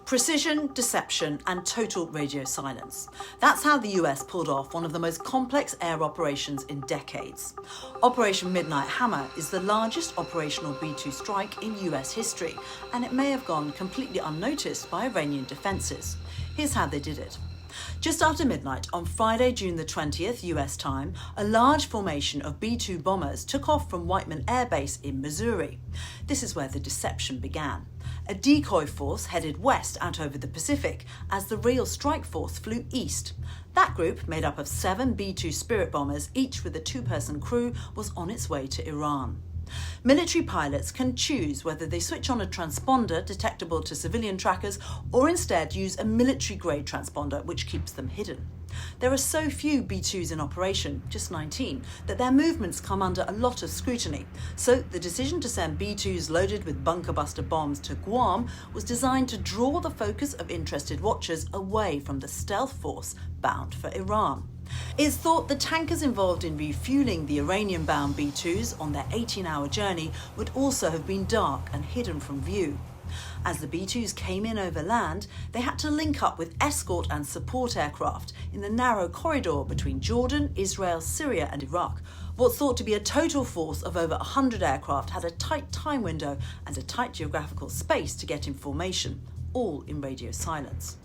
Precision, deception, and total radio silence. That's how the US pulled off one of the most complex air operations in decades. Operation Midnight Hammer is the largest operational B-2 strike in US history, and it may have gone completely unnoticed by Iranian defences. Here's how they did it. Just after midnight on Friday, June the 20th, US time, a large formation of B-2 bombers took off from Whiteman Air Base in Missouri. This is where the deception began. A decoy force headed west out over the Pacific as the real strike force flew east. That group, made up of 7 B-2 Spirit bombers, each with a 2-person crew, was on its way to Iran. Military pilots can choose whether they switch on a transponder detectable to civilian trackers or instead use a military-grade transponder which keeps them hidden. There are so few B-2s in operation, just 19, that their movements come under a lot of scrutiny. So the decision to send B-2s loaded with bunker-buster bombs to Guam was designed to draw the focus of interested watchers away from the stealth force bound for Iran. It's thought the tankers involved in refueling the Iranian-bound B-2s on their 18-hour journey would also have been dark and hidden from view. As the B-2s came in over land, they had to link up with escort and support aircraft in the narrow corridor between Jordan, Israel, Syria and Iraq. What's thought to be a total force of over 100 aircraft had a tight time window and a tight geographical space to get in formation, all in radio silence.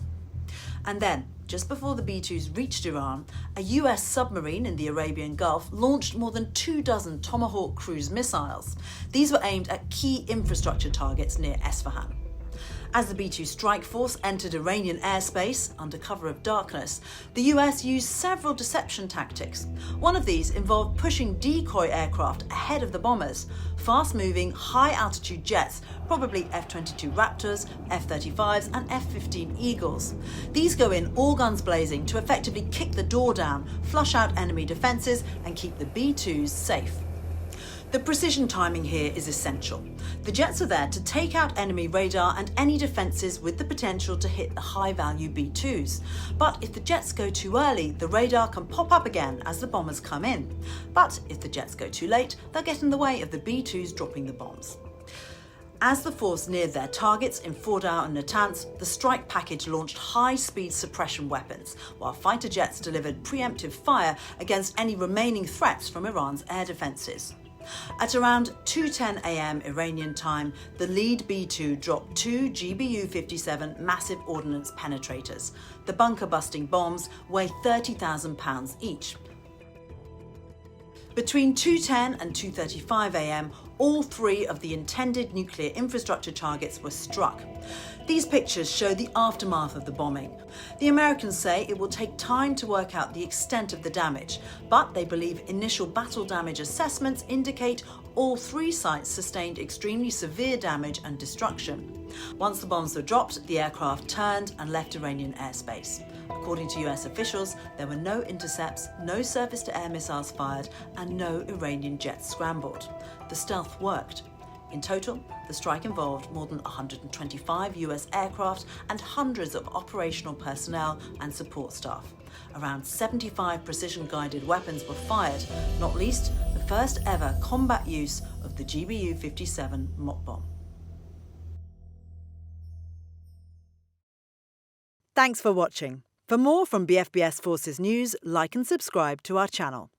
And then, just before the B-2s reached Iran, a US submarine in the Arabian Gulf launched more than 24 Tomahawk cruise missiles. These were aimed at key infrastructure targets near Esfahan. As the B-2 strike force entered Iranian airspace under cover of darkness, the US used several deception tactics. One of these involved pushing decoy aircraft ahead of the bombers, fast-moving, high-altitude jets, probably F-22 Raptors, F-35s and F-15 Eagles. These go in all guns blazing to effectively kick the door down, flush out enemy defences and keep the B-2s safe. The precision timing here is essential. The jets are there to take out enemy radar and any defences with the potential to hit the high-value B-2s. But if the jets go too early, the radar can pop up again as the bombers come in. But if the jets go too late, they'll get in the way of the B-2s dropping the bombs. As the force neared their targets in Fordow and Natanz, the strike package launched high-speed suppression weapons, while fighter jets delivered preemptive fire against any remaining threats from Iran's air defences. At around 2:10 a.m. Iranian time, the lead B-2 dropped 2 GBU-57 massive ordnance penetrators. The bunker-busting bombs weigh 30,000 pounds each. Between 2:10 and 2:35 a.m, all 3 of the intended nuclear infrastructure targets were struck. These pictures show the aftermath of the bombing. The Americans say it will take time to work out the extent of the damage, but they believe initial battle damage assessments indicate all 3 sites sustained extremely severe damage and destruction. Once the bombs were dropped, the aircraft turned and left Iranian airspace. According to US officials, there were no intercepts, no surface-to-air missiles fired, and no Iranian jets scrambled. The stealth worked. In total, the strike involved more than 125 US aircraft and hundreds of operational personnel and support staff. Around 75 precision-guided weapons were fired, not least the first ever combat use of the GBU-57 mock bomb. Thanks for watching. For more from BFBS Forces News, like and subscribe to our channel.